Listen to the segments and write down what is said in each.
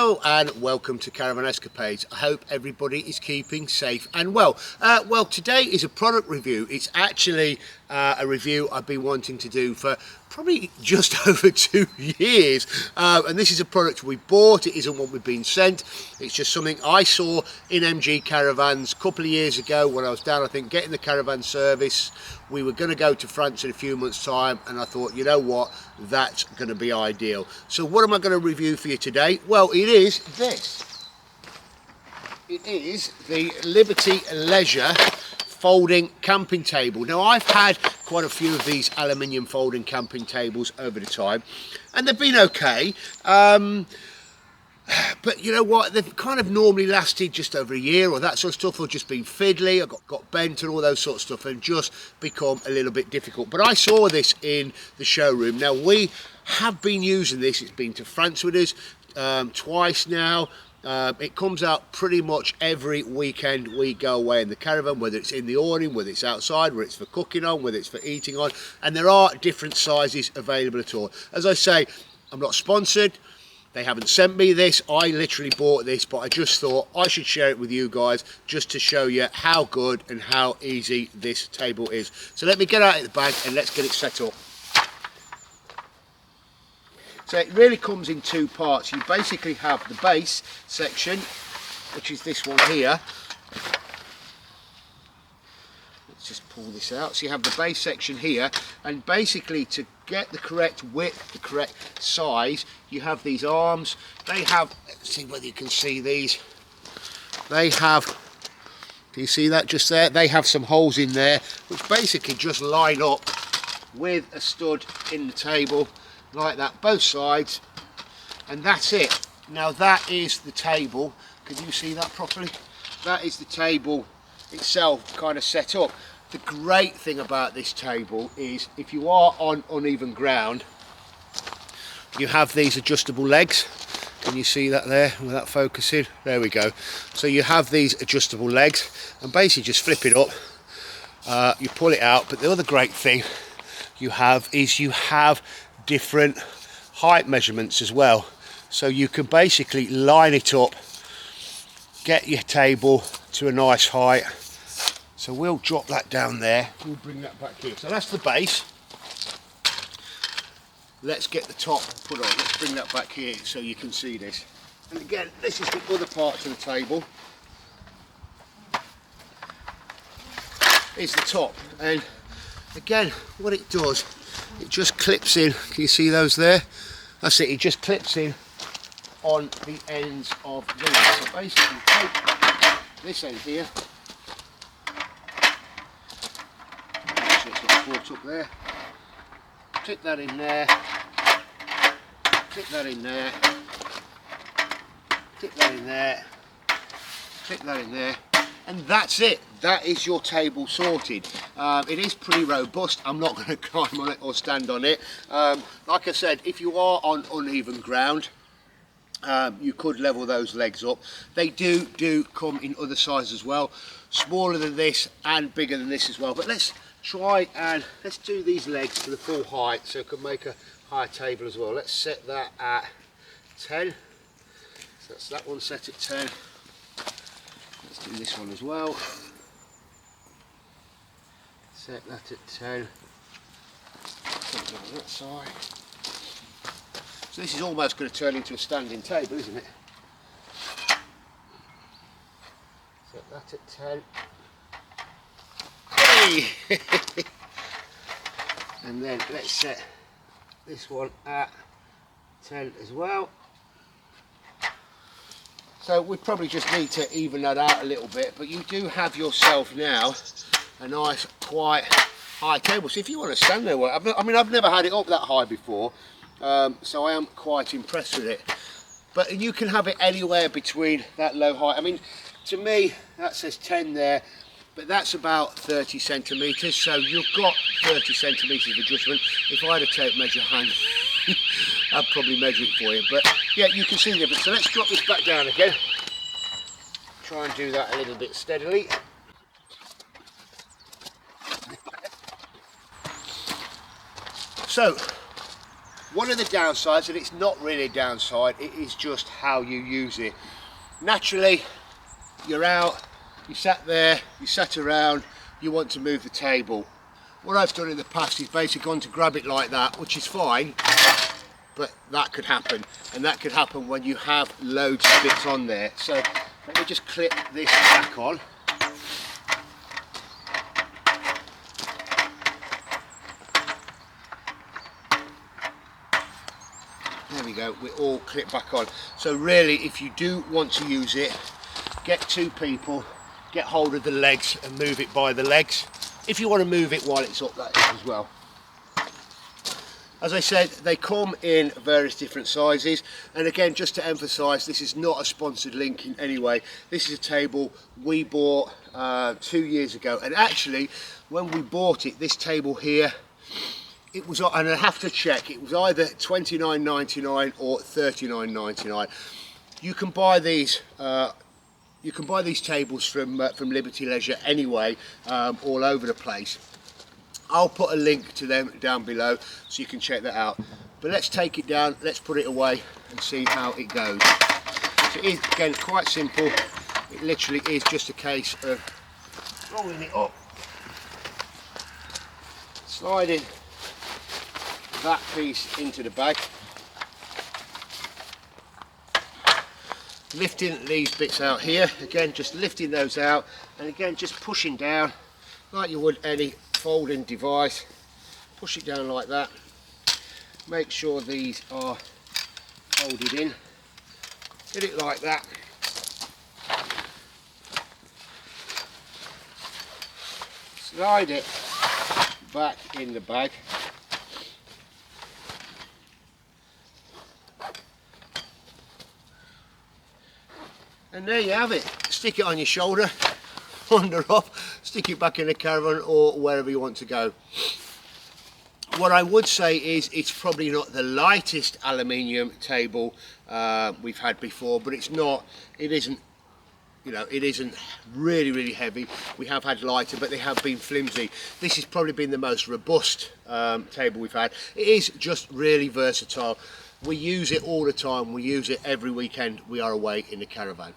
Hello and welcome to Caravan Escapades. I hope everybody is keeping safe and well. Well, today is a product review. It's actually a review I've been wanting to do for probably just over 2 years. And this is a product we bought. It isn't what we've been sent. It's just something I saw in MG Caravans a couple of years ago when I was down, I think, getting the caravan service. We were going to go to France in a few months' time, and I thought, you know what, that's going to be ideal. So what am I going to review for you today? Well, it is this. It is the Liberty Leisure folding camping table. Now, I've had quite a few of these aluminium folding camping tables over the time, and they've been okay. But you know what, they've kind of normally lasted just over a year or that sort of stuff, or just been fiddly, or got bent and all those sort of stuff, and just become a little bit difficult. But I saw this in the showroom. Now, we have been using this. It's been to France with us twice now. It comes out pretty much every weekend we go away in the caravan, whether it's in the awning, whether it's outside, whether it's for cooking on, whether it's for eating on, and there are different sizes available at all. As I say, I'm not sponsored. They haven't sent me this. I literally bought this, but I just thought I should share it with you guys just to show you how good and how easy this table is. So let me get out of the bag and let's get it set up. So it really comes in two parts. You basically have the base section, which is this one here. Let's just pull this out. So you have the base section here, and basically to get the correct width, the correct size, you have these arms. They have, let's see whether you can see these. They have, do you see that just there? They have some holes in there, which basically just line up with a stud in the table, like that, both sides, and that's it. Now that is the table. Can you see that properly? That is the table itself, kind of set up. The great thing about this table is if you are on uneven ground, you have these adjustable legs. Can you see that there without focusing? There we go. So you have these adjustable legs, and basically just flip it up, you pull it out. But the other great thing you have is you have different height measurements as well. So you can basically line it up, get your table to a nice height. So we'll drop that down there, we'll bring that back here. So that's the base. Let's get the top put on. Let's bring that back here so you can see this. And again, this is the other part of the table. Is the top. And again, what it does, it just clips in. Can you see those there? That's it, it just clips in on the ends of these. So basically take this end here. Up there, clip that in there, clip that in there, clip that in there, clip that in there, and that's it. That is your table sorted. It is pretty robust. I'm not going to climb on it or stand on it. Like I said, if you are on uneven ground, you could level those legs up. They do come in other sizes as well, smaller than this and bigger than this as well. But let's try and let's do these legs to the full height so it can make a higher table as well. Let's set that at 10. So that's that one set at 10. Let's do this one as well. Set that at 10. Set that on that side. So this is almost going to turn into a standing table, isn't it? Set that at 10. And then let's set this one at 10 as well. So we probably just need to even that out a little bit, but you do have yourself now a nice quite high table. So if you want to stand there, I've never had it up that high before, so I am quite impressed with it. But you can have it anywhere between that low height. I mean, to me that says 10 there, but that's about 30 centimetres, so you've got 30 centimetres of adjustment. If I had a tape measure hand, I'd probably measure it for you, but yeah, you can see the difference. So let's drop this back down again. Try and do that a little bit steadily. So One of the downsides, and it's not really a downside, it is just how you use it. Naturally, you're out, you sat there, you sat around, you want to move the table. What I've done in the past is basically gone to grab it like that, which is fine, but that could happen, and that could happen when you have loads of bits on there. So let me just clip this back on. There we go, we're all clipped back on. So really, if you do want to use it, get two people, get hold of the legs and move it by the legs. If you want to move it while it's up, that is as well. As I said, they come in various different sizes, and again, just to emphasise, this is not a sponsored link in any way. This is a table we bought 2 years ago, and actually when we bought it, this table here, it was, and I have to check, it was either $29.99 or $39.99. You can buy these. You can buy these tables from Liberty Leisure anyway, all over the place. I'll put a link to them down below so you can check that out. But let's take it down, let's put it away and see how it goes. So it is, again, quite simple. It literally is just a case of rolling it up, sliding that piece into the bag, lifting these bits out here, again just lifting those out, and again just pushing down like you would any folding device. Push it down like that, make sure these are folded in, get it like that, slide it back in the bag, and there you have it. Stick it on your shoulder, wander off, stick it back in the caravan or wherever you want to go. What I would say is it's probably not the lightest aluminium table we've had before, but it's not, it isn't, you know, it isn't really heavy. We have had lighter, but they have been flimsy. This has probably been the most robust table we've had. It is just really versatile. We use it all the time. We use it every weekend we are away in the caravan.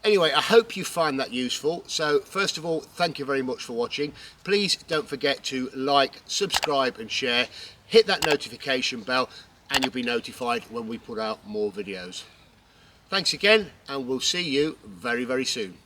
Anyway, I hope you find that useful. So first of all, thank you very much for watching. Please don't forget to like, subscribe and share. Hit that notification bell and you'll be notified when we put out more videos. Thanks again, and we'll see you very soon.